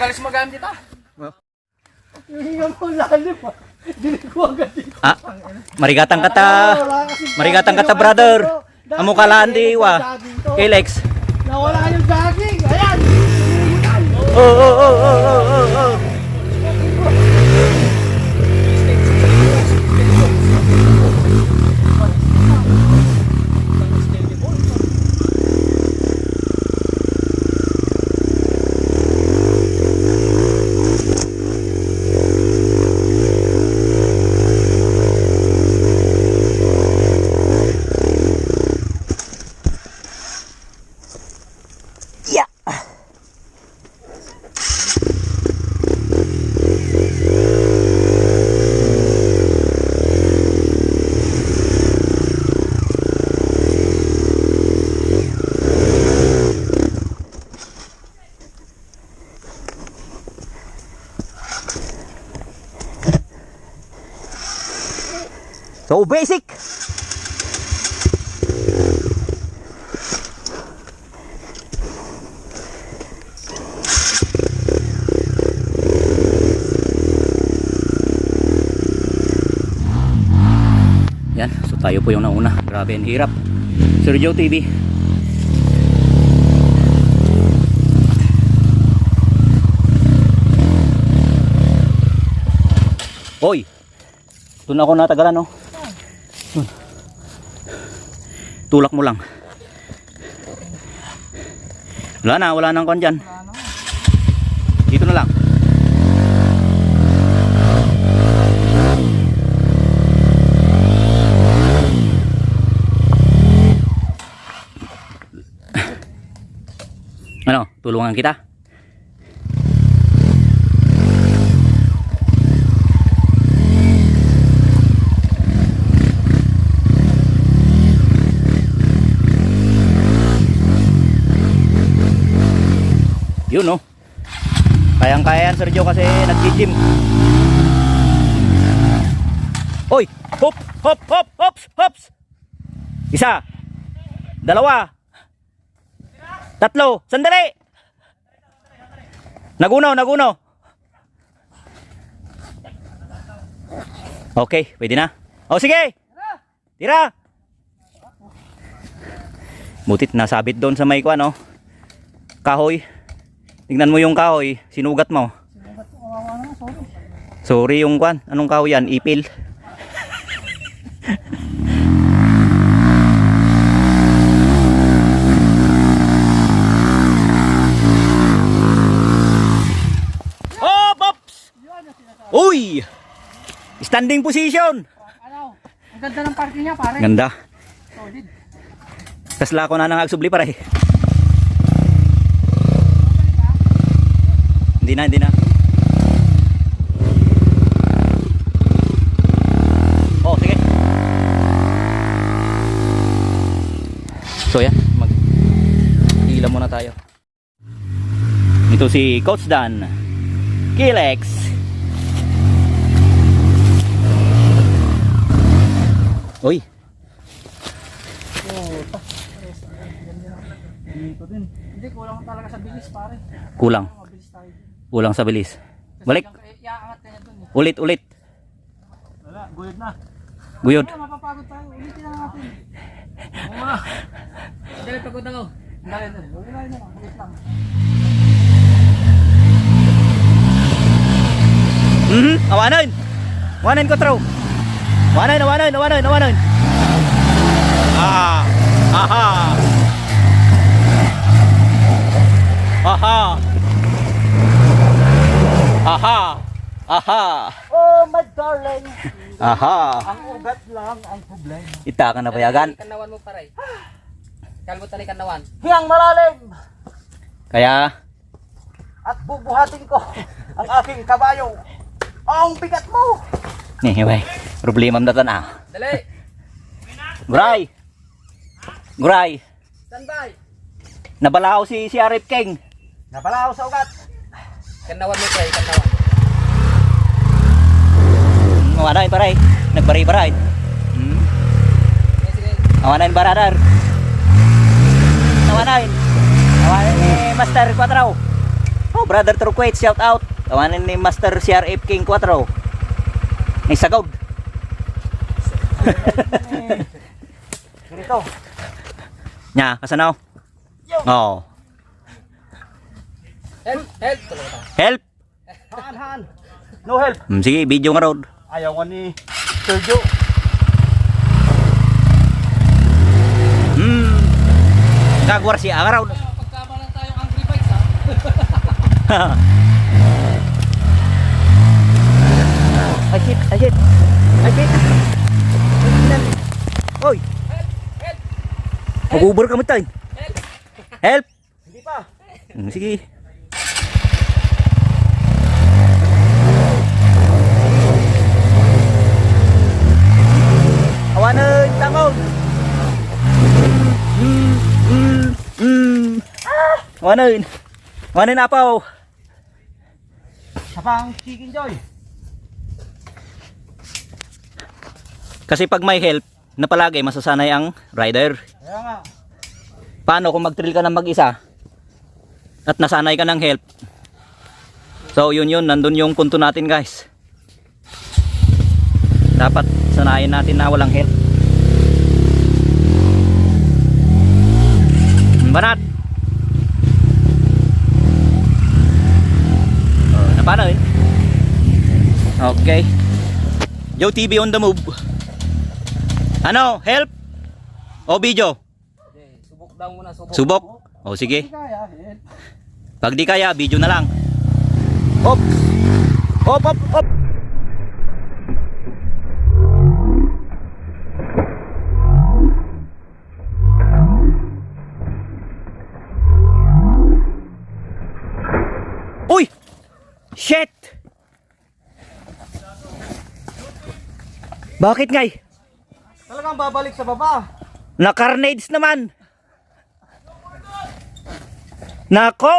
Madalas magaan dito. Hihinga mo lalim ah. Dili ko agad dito. Ah, marigatang kata brother. Amo kalaan di wa. Kilex. Nawala yung jogging. Ayan. Oh. So basic. Yan, so tayo po yung nauna. Grabe, ang hirap. Sir Joe TV. Hoy, doon ako natagalan, no? Tulak mo lang. Wala nang kon dyan. Dito na lang. Ano, tulungan kita. Yun, no? Kayang-kaya yan, Sergio, kasi nag-gym. Oy! Hop! Hop! Hop! Hops! Hops! Isa! Dalawa! Tatlo! Sandali! Nagunaw! Okay, pwede na. O, sige! Tira! Butit nasabit doon sa may kuwan, no? Kahoy. Tingnan mo yung kahoy, sinugat mo. Sorry yung kwan. Anong kahoy yan? Ipil. Oh, pops! Uy! Standing position. Ano? Ang ganda ng parking niya, pare. Ganda. Solid. Kasla ko na nang-agsubli, pare. Hindi na. Oh, sige. So yan, mag-hila muna tayo. Ito si Coach Dan Kilex. Uy. Dito din. Hindi, kulang talaga sa bilis, pare. Kulang sa bilis. Balik. Iaangat kanya dun eh. Ulit. Wala, guyod na. Guyod. Wala, mapapagod tayo. Ulitin na natin. Dali, pagod ako. Dali. Ulit na lang. Ulit lang. Awanan ko, Tro. Awanan. Aha. Oh, my darling. Aha. Ang ugat lang ang problema. Ita ka na payagan. Kanawan mo pare. Kalbo tali kanawan. Hiyang malalim. Kaya At bubuhatin ko ang aking kabayo. Ang bigat mo. anyway, problema na tan ah. Dali. Guray. Standby. Nabalao si Arif King. Napalaw sa ugat. Kanawan mo pare, kanawan. Awanain paray. Nagbari-baray. Sige. Awanain baradar. Awanain ni Master Quatraw. brother Truquet, shout out. Tawanin ni Master CRF King 4. Ni Sagod. Ganito. Nya, kasanaw? Oh. Help! Help! Tulungan tayo. Help. Han. No help. Sige, video nga road. Ayaw nga ni Sergio. Kagwar si Araw. Pagkama lang tayong angry bikes ha. Ay shit, ay shit. Ay shit. Oy. Help! Mag-uber ka mo tayo. Help! Help. Hindi pa. Sige. Awanan, tangog. Awanan. Awanan apaw. Siya pang Chicken Joy. Kasi pag may help, na palagi masasanay ang rider. Kaya nga. Paano kung mag-trail ka ng mag-isa at nasanay ka ng help? So yun, nandun yung punto natin guys. Dapat sanayin natin na walang help. Banat. Na paano yun? Okay. Joe TV on the move. Ano? Help? O video? Okay, subok daw muna, subok. Subok? O sige. Hindi kaya. Help. Pag di kaya, video na lang. Hop! Hop, hop, hop! Uy! Shit! Bakit ngay? Talagang babalik sa baba. Na-carnage naman! Nako!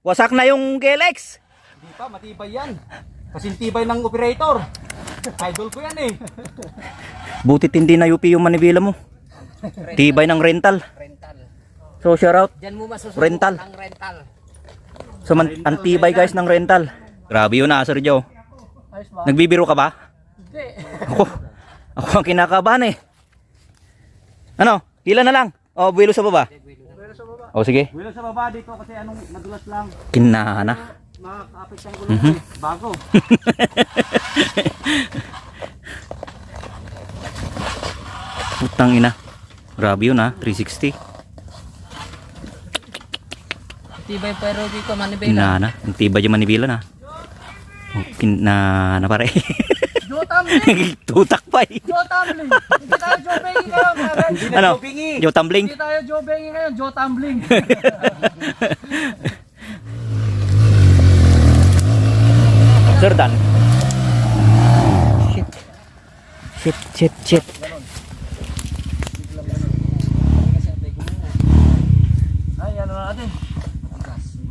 Wasak na yung GLX! Hindi pa, matibay yan. Kasing tibay ng operator. Idol ko yan eh. Butit hindi na UP yung manibila mo. Tibay ng rental. Rental. So shout out. Diyan mo masusubukan Rental. ang rental. So antibay guys ng rental. Grabe yun Sir Joe. Ayos ba? Nagbibiro ka ba? Hindi. Ako ang kinakabahan eh. Ano? Hila na lang. O buwelo sa baba. O sige. Wala sa baba dito kasi anong nadulas lang. Kinahana. Makaka-apit ang gulong ko eh. Bago. Putang ina. Grabe yun 360. Tibay pero dito manibela. Kinahana. Ang tibay yung manibila na. O, kinahana pare. Joe Tumbling! Tutak pa eh. Joe Tumbling! Hindi tayo Joe Bengi ngayon, Karen. Hindi na Ano? jobingi. Joe tumbling. Hindi tayo Joe Bengi ngayon, Joe Tumbling. Sir Dan. Shit. Ay, ano na natin?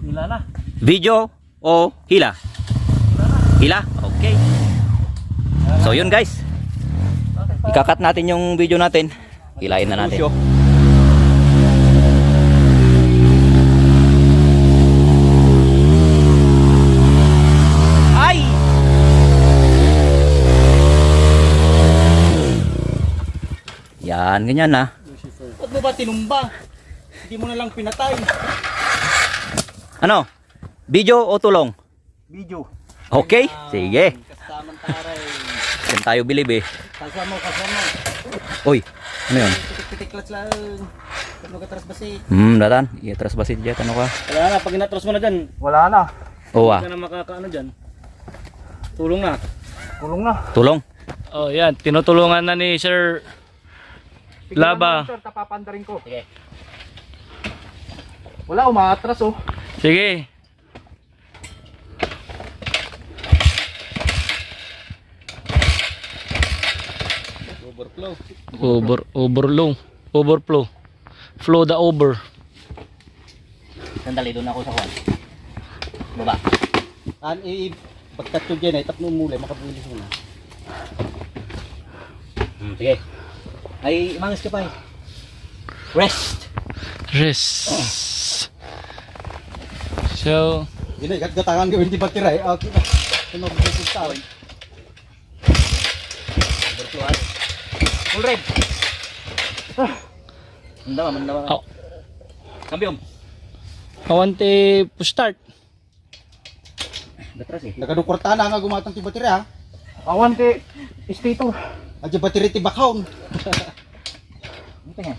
Hila na. Video o hila? Hila? Okay. So yun guys. Ikakat natin yung video natin. Hilain na natin. Ay! Yan, ganyan na. Ba't mo ba tinumba? Hindi mo na lang pinatay. Ano? Video o tulong? Video. Okay, sige. Kasamang taray. Diyan tayo bilib eh. Kasama. Uy, ano yun? Pitik-pitik clutch lang. Kung nagkatras basi. Datan. Iatras ba si Jet? Ano ka? Wala na, pag inatras mo na dyan. Wala na. Oo Hindi ka na makakaano dyan. Tulong na. Tulong na. tulong. Oh, yan. Tinutulungan na ni Sir Laba. Sir, tapapandarin ko. Sige. Wala, umaatras oh. Sige. Overflow. Flow the over. Sandali, doon ako sa kwan. Baba. Pagkat yun dyan ay tapno muli, makabulis mo na. Sige. Ay, imangas ka pa eh. Rest. So, Ini gatangan gawin di batiray. Okay. Ano ba sa Full red. Mandama. oh, Kambiyon. awante push start. Gatras eh. Nagadukorta na nga gumatang ti battery ha. Awan ti istito. Adya battery ti bakhaon. Ito nga.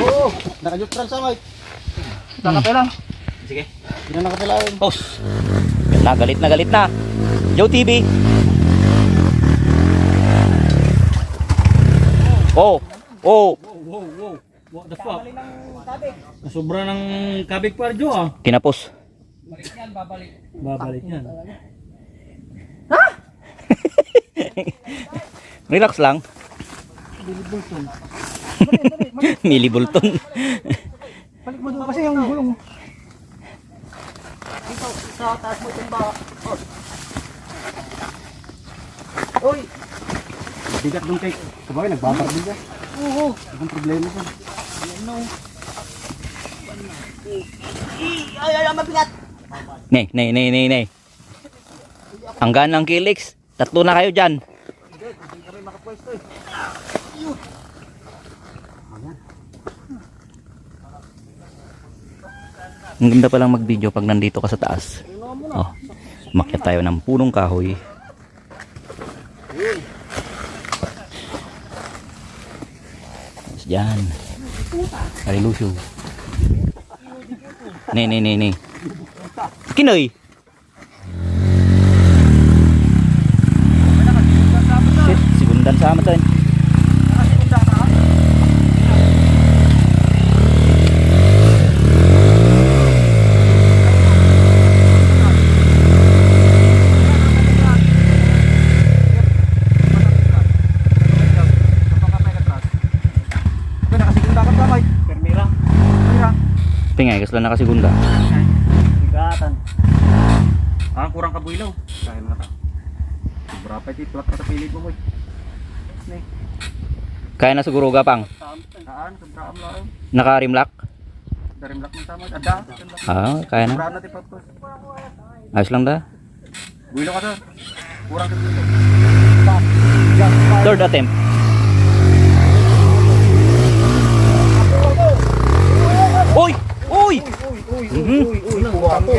Oo, naka-neutral sa mic. Nakapela. Sige. Hindi na nakapilain. Pause. Galit na. Joe TV. Oh. Wow. What the fuck? Sobra ng kabig pa Jo ah. Kinapos. Balik yan, babalik. Babalik yan. Relax lang. Mili Bolton. Balik mo doon kasi yung gulong. Sa taas mo itong baka. Oy! Bigat doon kay. Sabagay, nagbabar din ka. Oo. Anong problema siya? Ay, mabigat! Nay. Hanggang ng Kilix. 3 na kayo dyan. Ang ganda palang mag-video pag nandito ka sa taas. Oh, makyat tayo ng punong kahoy. Tapos dyan. Karilusyo. Nay. Kinoy. Sigundan sa amat tayo. Tingay, kasla na kasigunda. Bigatan. Kurang kabuilaw. Kaya mo na ta. Sobra pa iti plak sa pilit mo boy. Kaya na siguro gapang. Saan? Sobra am lang. Naka-rimlock. Darimlak mo tama. Ada. Kaya na. Sobra na ti papos. Ayos lang da. Builaw ka ta. Kurang kabuilaw. Third attempt. Uy!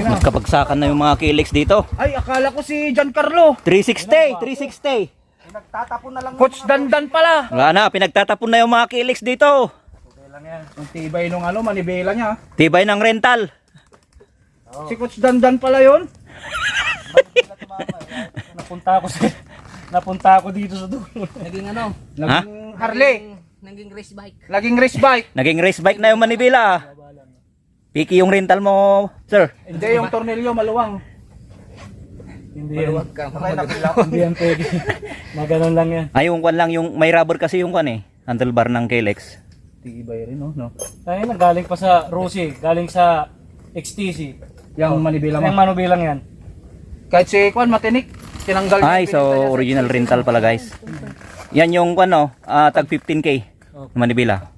Magkapagsakan na yung mga Kilix dito. Ay, akala ko si Giancarlo. 360. Nagtatapon na lang. Coach Dandan pala. Wala na, pinagtatapon na yung mga Kilix dito. Ang tibay nung manibela niya. Tibay ng rental. Si Coach Dandan pala yon. Napunta ako dito sa dulo. Naging ano? Ha? Harley. Naging race bike. Laging race bike. Naging race bike na yung Manibela. Piki yung rental mo, sir. Hindi, yung tornilyo maluwang. Hindi yan. Maluwag ka. Hindi yan pwede. Maganon lang yan. Ay, yung kwan lang, yung may rubber kasi yung kwan eh. Handlebar ng Kelex. Tibay rin, no? Ay, galing pa sa Rossi. Galing sa XTC. Yung manibilang. Yung manubilang yan. Kahit si Kwan matinik. Tinanggal niya. Ay, so original rental pala guys. Yan yung kwan no, tag 15k. Manibela.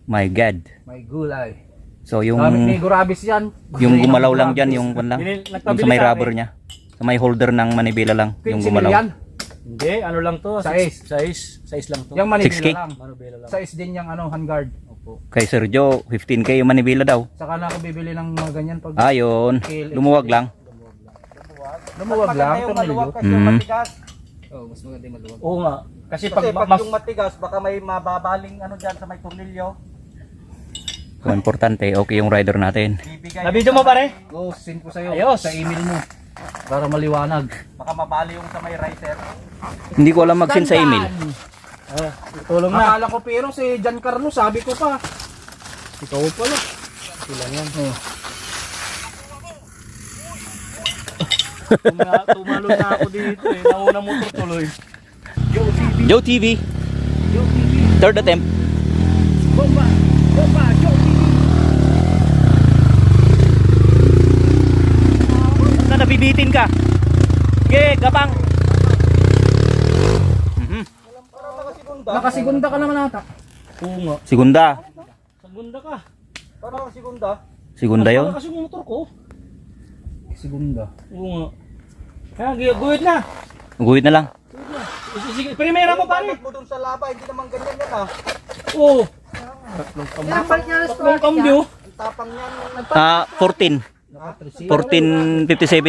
My God. May gulay. So yung Gamit ni Gurabis yan. gumalaw lang dyan yung kwan lang. Yung sa may rubber niya. Sa may holder ng Manibela lang yung 15 gumalaw. million. Hindi, ano lang to? Size lang to. Yung manibela 6K? lang. Size din yung handguard. Opo. Kay Sergio, 15k yung Manibela daw. Saka na ako bibili ng mga ganyan pag Ayun, lumuwag lang. lumuwag lang. Tornilyo. Kasi yung matigas. Oh, mas maganda yung maluwag. Oo nga. Kasi Kasi pag pag yung matigas, baka may mababaling ano dyan sa may tornilyo. So, importante, okay yung rider natin. Bibigay. Nabidyo mo pare? Oo, send ko sa'yo. Ayos. Sa email mo. Para maliwanag. Baka mabali yung sa may riser. Hindi ko alam mag-send sa email. Tulong na. Akala ko pero si Giancarlo, sabi ko pa. Ikaw pala. Sila yan. Tumalo na ako dito eh. Nauna motor tuloy. Joe TV. Third attempt. Bomba! Bomba! Joe TV! Basta nabibitin ka. Sige, gabang. Nakasigunda ka naman ata. Oo nga. Segunda. Sagunda ka. Parang segunda. Segunda yun. Kasi yung motor ko. segunda. Oo nga. Kaya guhit na. Guhit na lang. Sige, primera mo pare. mo dun sa laba, hindi naman ganyan yan ha. Oo. Yan, balik niya na Tatlong cambio. Ang tapang niyan. 14. 1457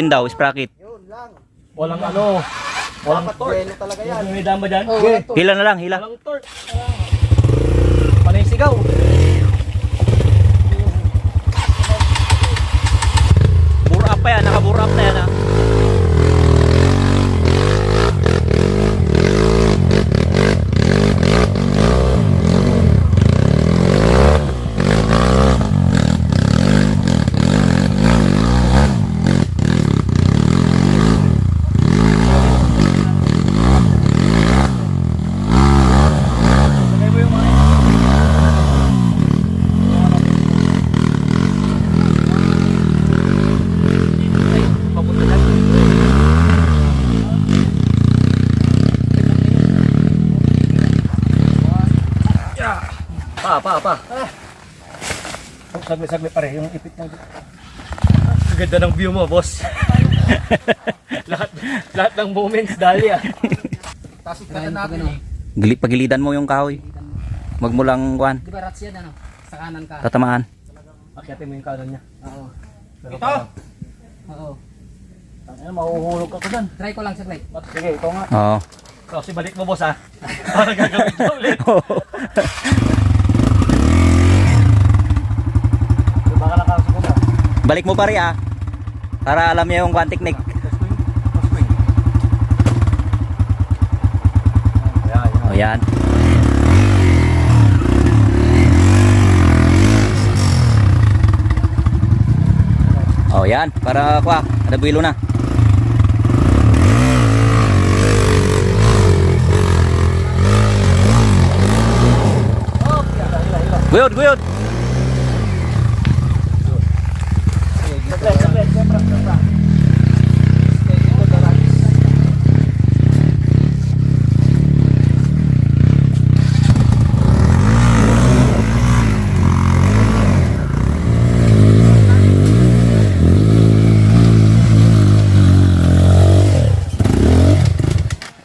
daw, sprocket. Yun lang. Walang ano. Walang Dapat torque. buwelo talaga yan. May dama dyan? Oo, walang torque. Hila na lang, hila. Walang torque. Panay sigaw. Bur up pa yan, naka-bur up na yan ha. Lagay mo yung mga papunta na. Pa. Saglit pare, yung ipit mo. Ganda ng view mo, boss. lahat ng moments dali ah. Tapos ikatan natin. Pagilidan mo yung kahoy. Wag mo lang kuhan, Di ba rats yan ano? Sa kanan ka. tatamaan. Akyatin mo yung kanan niya. Oo. Ito! Oo. Ano, mahuhulog ka ko dyan. Try ko lang saglit. Sige, ito nga. Oo. Kasi balik mo, boss ha. Para gagawin ko ulit. Baka nakasok ko ba? Balik mo pa rin ah. Para alam niya yung kuhan technique. O yan. O yan, para kuha, ada builo na. Guyod.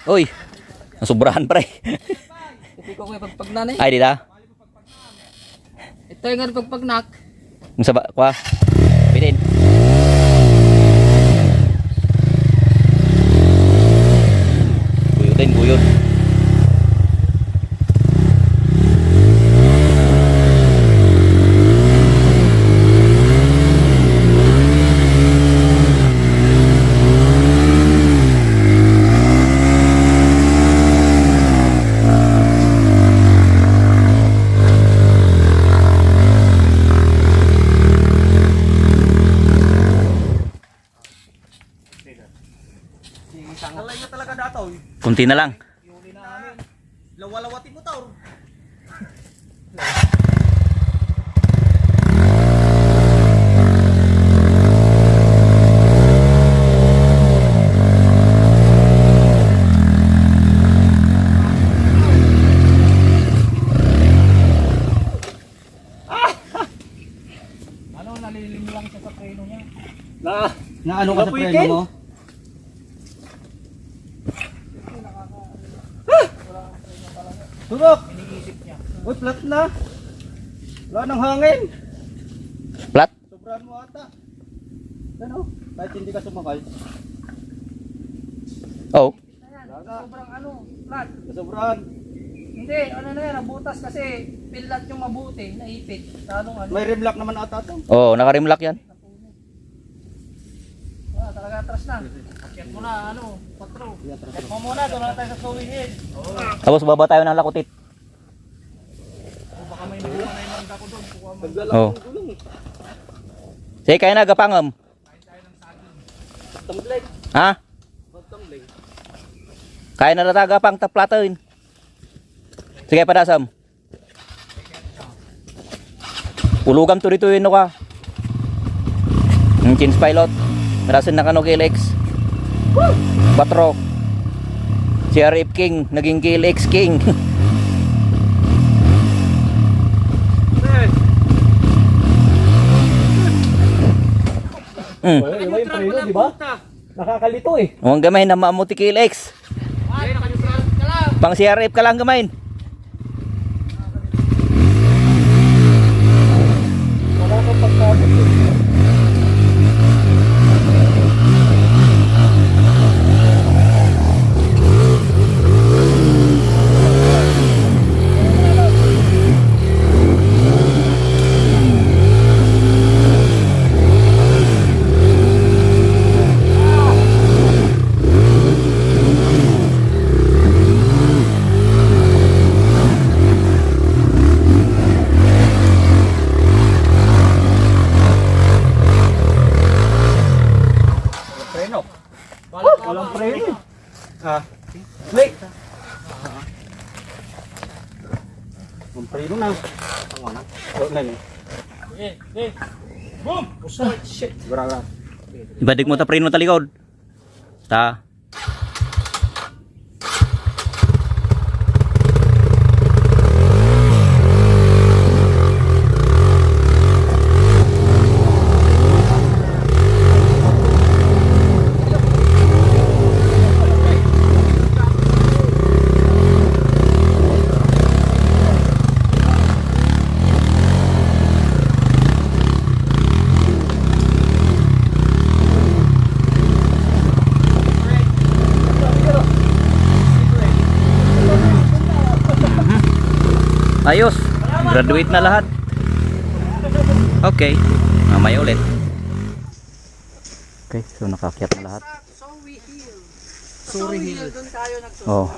Uy, nasubrahan pre. Hindi ko may pagpagnanay. Ay, di da. Ito yung nga pagpagnak. Ang saba, kuha. Pinin. Guyod. Nalay na talaga dataw. Kunti na lang. Lawalawati mo taw. Ano, nalilim lang siya sa preno niya. Na ano ka sa preno mo? Turok! Iniisip niya. Uy, flat na. Wala nang hangin. Flat? Sobrahan mo ata. Ano? Kahit hindi ka sumakay. Oh. Sobrang ano, flat. Sobrahan. Hindi, ano na yan, nabutas kasi pilat yung mabuti, naipit. Talong ano. May rim lock naman ata to. Oh, naka-rimlock yan. Ah, talaga atras na. Akyat mo na, ano, patro. Akyat mo muna, doon na tayo sa sewing head. Tapos baba tayo ng lakutit. Baka may naguha na yung mangga ko doon. Kuha mo. Naglalak Oh. ng gulong. Sige, kaya na, gapangam. Tumbling. Ha? Tumbling. Kaya na nataga pang taplatin. Sige, padasam. Ulugam turituin no ka. Yung Chins Pilot. Marasin na kano KLX. 4. Si RF King. Naging KLX King. Eh, Mm. Yung preno, di ba? Nakakalito eh. Ang gamay na maamuti KLX. Pang CRF ka lang gamayin. Wala kang pagkabot eh. Preno. Walang preno. Wait. Ang preno na. Tama na. Na ni. Boom! Shit. Grabe. Ibadik mo ta preno ta likod. Ta. Ayos. Graduate na lahat. Okay. Mamaya ulit. Okay, so nakakyat na lahat. Sorry, Hill. Doon tayo nagsusunod. Oh,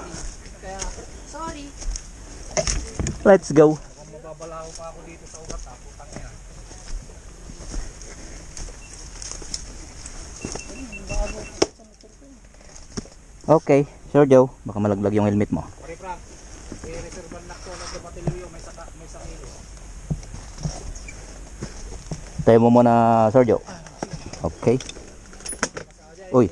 Kaya, sorry. let's go. Okay, sure Joe, baka malaglag yung helmet mo. Tayo mo muna, Sir Joe. Okay. Uy.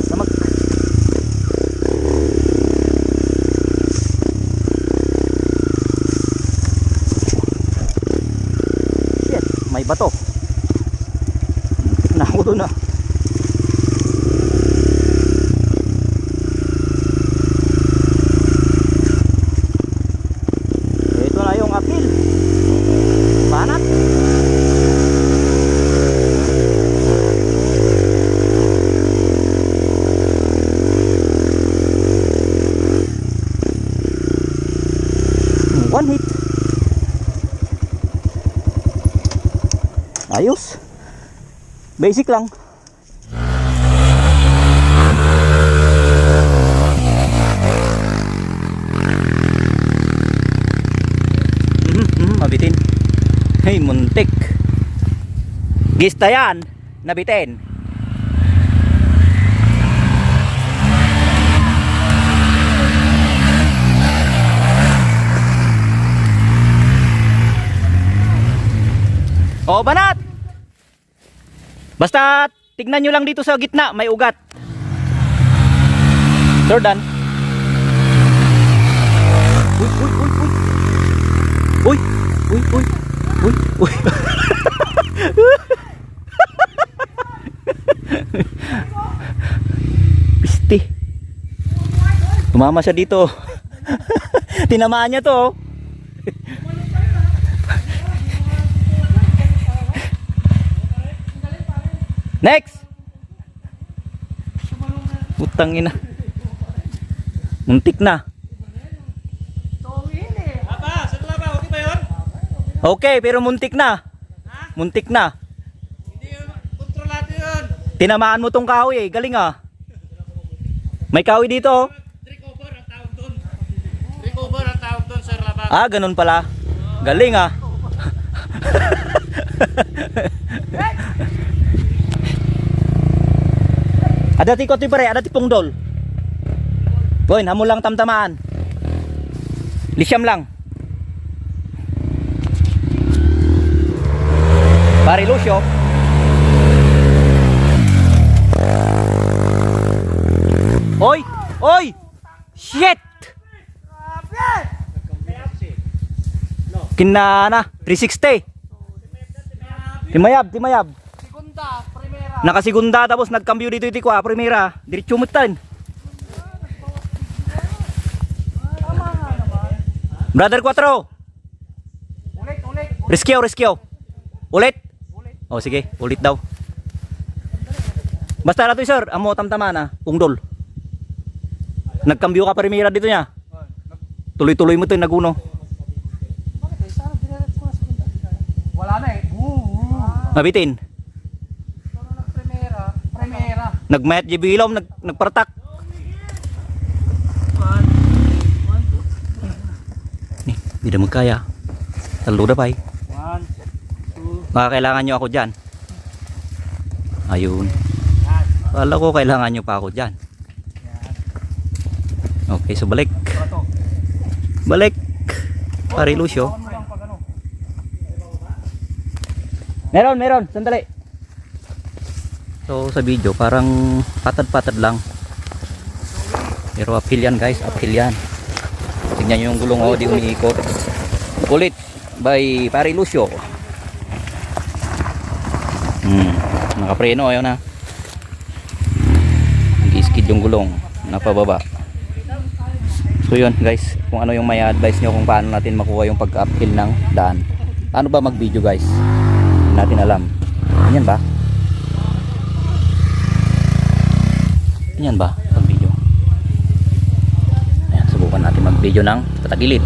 Damag. Shit, may bato. Nakulo na. Ito na yung apil. Banat. One hit. Ayos. Basic lang. Mabitin. Hey, muntik. Gista yan. Nabitin. Oh, banat. Basta tignan nyo lang dito sa gitna, may ugat. Sir Dan. Uy, uy, uy, uy. Uy, uy, uy. Pisti. Tumama siya dito. Tinamaan niya to. Next. Putang ina. Muntik na. Aba, sa ba? Okay ba yun? Okay, pero muntik na. Muntik na. Hindi yun. Kontrolado yun. Tinamaan mo tong kahoy eh. Galing ah. May kahoy dito oh. Recover ang tawag doon. Recover ang tawag doon, Sir Labang. Ah, ganun pala. Galing ah. Ada ti ko ti pare, ada ti pungdol. Boy, hamon lang tamtamaan. Lisyam lang. Pare Lucio. Oy! Oy! Shit! Kinana, 360. Timayab. Segunda, primera. Nakasigunda tapos nagkambyo dito iti kwa, primera. Diretso mo tan. Brother 4. Ulit. Rescue. Ulit. Oh sige, ulit daw. Basta na to sir, amo tamtama na, ungdol. Nagkambyo ka primera dito niya. Tuloy-tuloy mo to yung naguno. Bakit eh? Sana diniretso ko na segunda. Wala na eh. Mabitin. Pero primera. Nagmayat jibilom, nagpartak. Nih, hindi mo kaya. Talo na pa eh. 1, 2. Baka kailangan nyo ako dyan. Ayun. Kala ko kailangan nyo pa ako dyan. Okay, so balik. Balik. Pare Lucio. Meron. Sandali. So sa video parang patad-patad lang. Pero uphill yan guys. Uphill yan. Tignan nyo yung gulong oh. Di umiikot. Kulit. By Pare Lucio. Nakapreno. Ayaw na. Nag-skid yung gulong. Napababa. So yun guys, kung ano yung may advice nyo kung paano natin makuha yung pag-uphill ng daan. Paano ba mag-video guys? Hindi natin alam. Ganyan ba? Ganyan ba mag-video? Ayan, subukan natin mag-video ng patagilid.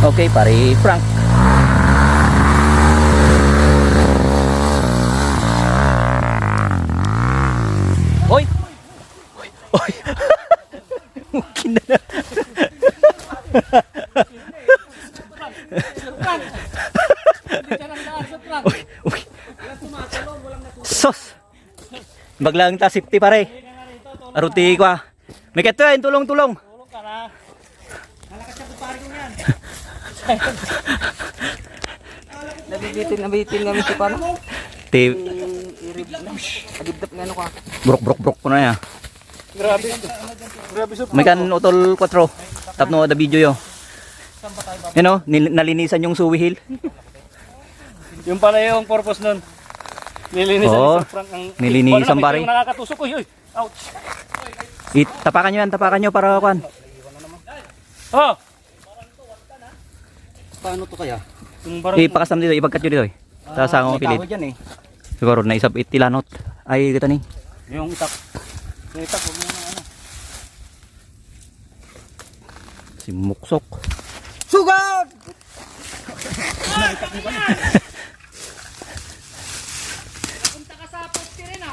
Okay, pare Frank. Oy! Oy! Mungkin na. Uy. Sos. Baglang ta safety pare. Aruti ko ah. May kato yan, tulong. Tulong ka na. Malakas siya pare ko yan. Nabitin kami si Pano. Agibdap nga ano ka. Brok ko na ya. Grabe so. May kan utol 4. Tapno da video yo. You know, nalinisan yung suwihil. Yung pala yung purpose nun. Nilinisan Oo, ni Sir Frank ang nilinisan Wala, pare. may nakakatusok ko. Uy. Ouch. Tapakan nyo para kuan. Oh. Paano to kaya? Yung barang Ipakasam dito, ipagkat nyo dito. Tapos akong pilit. Dyan eh. Siguro na isap itilanot. Ay kita ni. yung itak. Yung itak wag mo na ano. Si Muksok. Sugod! Punta ka sa poste rin ah.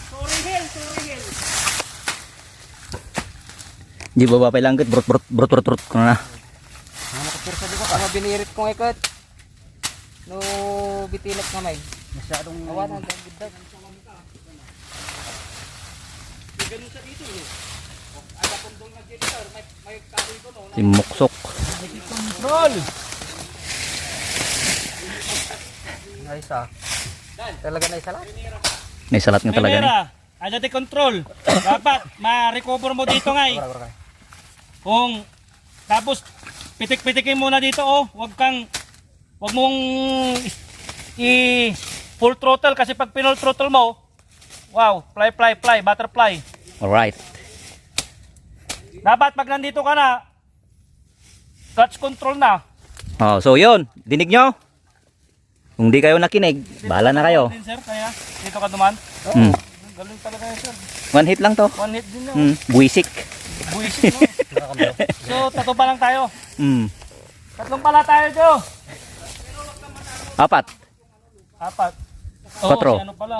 Sorry Hill. Di baba pa lang brot ko na. Nakapirsa di ko ka. Binirit kong ikot. No bitilak na may. Masyadong... Awan ang gagawin. Si Muksok. Roll! Ayos ah. Talaga na isalat? May salat nga talaga ni. Adjust control. Dapat ma-recover mo dito nga eh. Kung tapos pitik-pitikin mo na dito oh. Wag mong full throttle kasi pag pinol throttle mo, wow, fly, butterfly. Alright. Dapat pag nandito ka na, clutch control na. Oh, so yun, dinig nyo? Kung di kayo nakinig, bahala na kayo. Din sir, kaya dito ka duman. Mm. Galing talaga yan sir. One hit lang to. One hit din yun. Buisik. Buisit no? So, tatlo pa lang tayo. Mm. Tatlong pala tayo, Joe. 4. 4. Oo, Kwatro. si ano pala?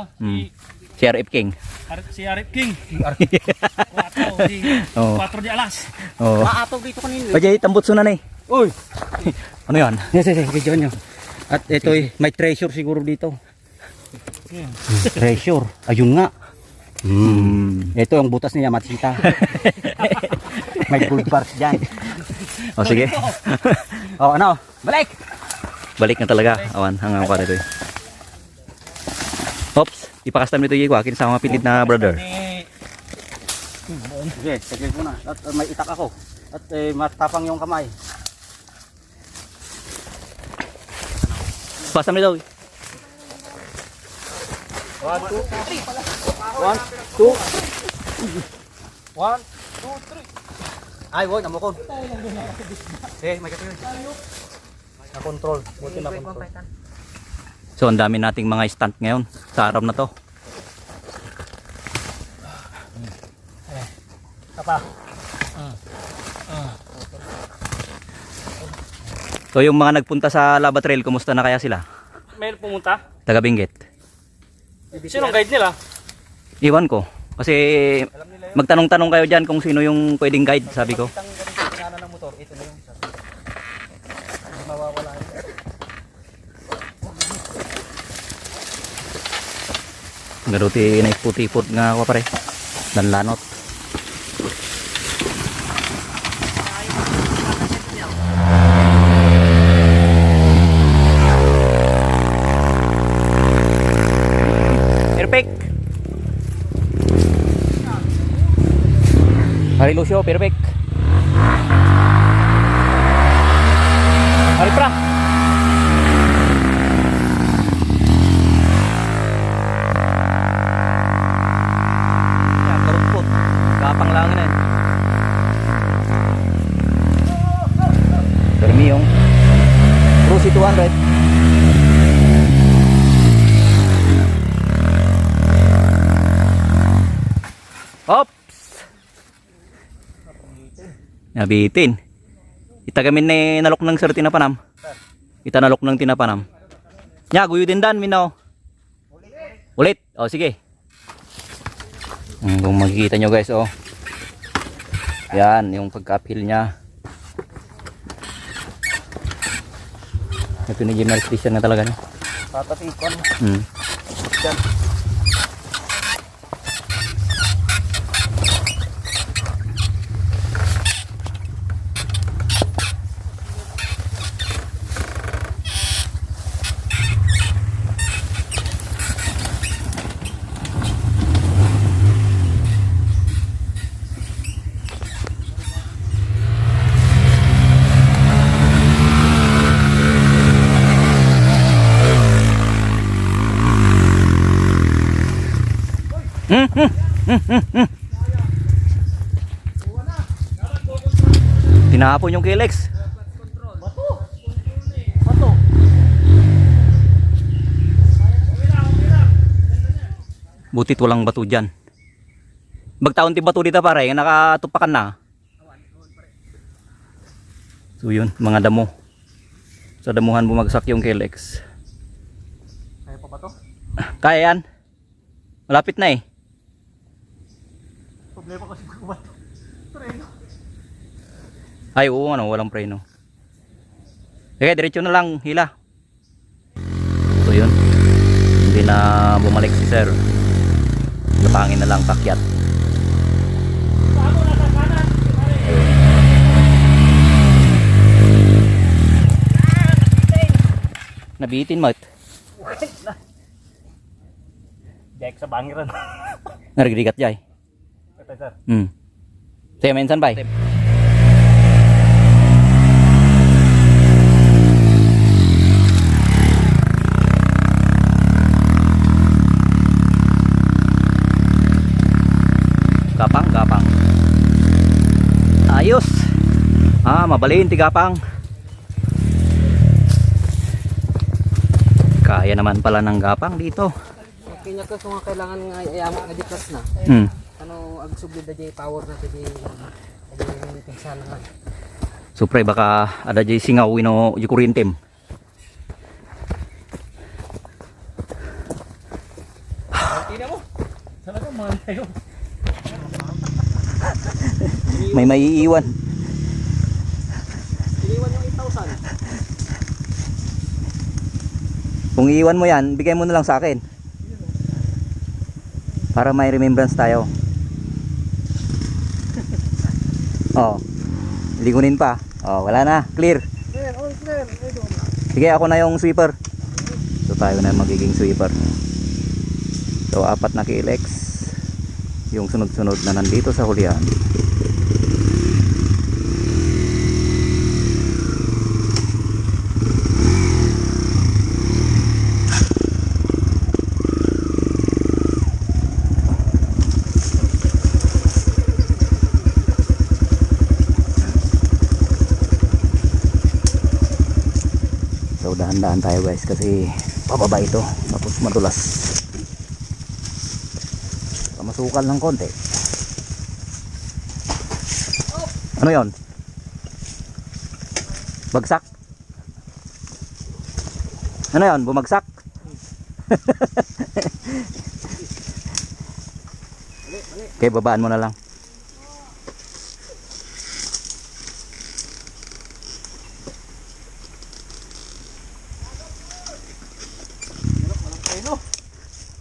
Si RF King. Si Arif King. 4 di, Oo. 4 di alas. Oh. Maataw dito kanina. Pajay tambot sunan eh. Uy! Ano yan? Yes, video nyo. At ito may treasure siguro dito. Treasure. Ayun nga. Ito ang butas niya, Matsita. May gold bars dyan. O sige. Oh, ano? Balik! Balik na talaga. Awan, hanggang pa nito eh. Oops, ipakastam nito yung akin sa mga pilit na brother. Sige, sige muna. At may itak ako. At matapang yung kamay. Pastam nito. 1, 2, 3. Ay, woy, namukod. Eh, may katuloy. Na-control. Buti na-control. So ang dami nating mga stunt ngayon sa araw na to. Kapa. So yung mga nagpunta sa Lava Trail, kumusta na kaya sila? May pumunta? Taga Benguet. Sinong guide nila? Iwan ko. Kasi magtanong-tanong kayo dyan kung sino yung pwedeng guide, sabi ko. Itang ganito pinana ng motor, ito na yung isa. Hindi mawawala yun. Garuti na iput-iput nga ako pare. Danlanot. Perfect. Hari Lucio, perfect. Hari Pra. Yan, karupot. Gapang lang na yun. Dami yung Rusi 200. Ops! Nabitin. Itagamin na nalok ng sir tinapanam. Itanalok ng tinapanam. Nya, guyo din dan, minaw. Ulit. O, sige. Kung makikita nyo guys, oh. Yan, yung pagka-appeal niya. Ito ni General Christian na talaga niya. Tatatikon. Yan. Tinapon yung kilex. Butit walang bato dyan. Bagtaon ti bato dito pare, nakatupakan na. So yun, mga damo. Sa damuhan bumagsak yung kilex. Kaya pa ba to? Kaya yan. Malapit na eh. Problema kasi bato. Preno. Ay oo, ano, walang preno. Okay, diretso na lang, hila. So yun. Hindi na bumalik si sir. Lapangin na lang pakyat. Nabitin mo. Dek sa bangiran. Narigrigat jay. Ito sir. Saya mensan bay. Gapang. Ayos. Mabalin ti gapang. Kaya naman pala ng gapang dito. Okay niya ko kung kailangan nga ayama nga di plus na. Ano ag subli da jay power na di pinsan na. Supre baka ada jay singaw ino yu kurintem. Tina mo. Sana ko man tayo. May maiiwan. Iniwan yung 8,000. Kung iiwan mo yan, bigay mo na lang sa akin. Para may remembrance tayo. Oh. Lingunin pa. Oh, wala na. Clear. Clear, all clear. Sige, ako na yung sweeper. So tayo na magiging sweeper. So 4 na KLX yung sunod-sunod na nandito sa hulihan. So dahan-dahan tayo guys kasi pababa ito tapos madulas. Masukal ng konti. Ano yon? Bagsak? Ano yon? Bumagsak? Okay, babaan mo na lang.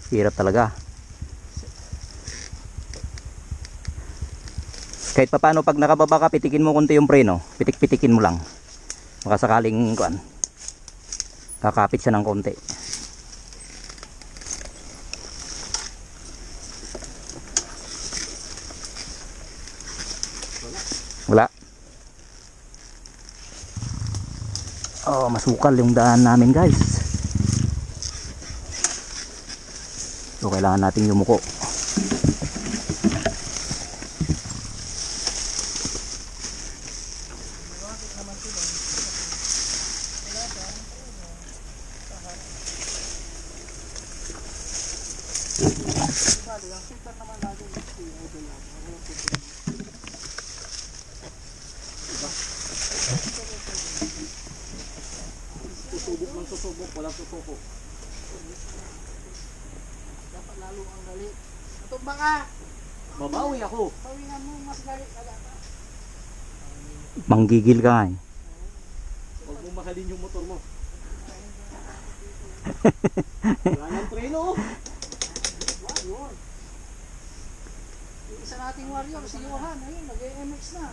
Hirap talaga. Kahit pa paano pag nakababa ka, pitikin mo konti yung preno. Pitik-pitikin mo lang. Baka sakaling kuan, kakapit siya ng konti. Wala. Oh, masukal yung daan namin guys. So kailangan natin yumuko. Susubok, walang susuko. Dapat lalo ang gali. Matumba ka. Babawi ako. Pawingan mo mas gali. Manggigil ka nga eh. Huwag mo mahalin yung motor mo. Wala nang preno. Yun. Yung isa nating warrior, si Johan. Ayun, nag-MX na.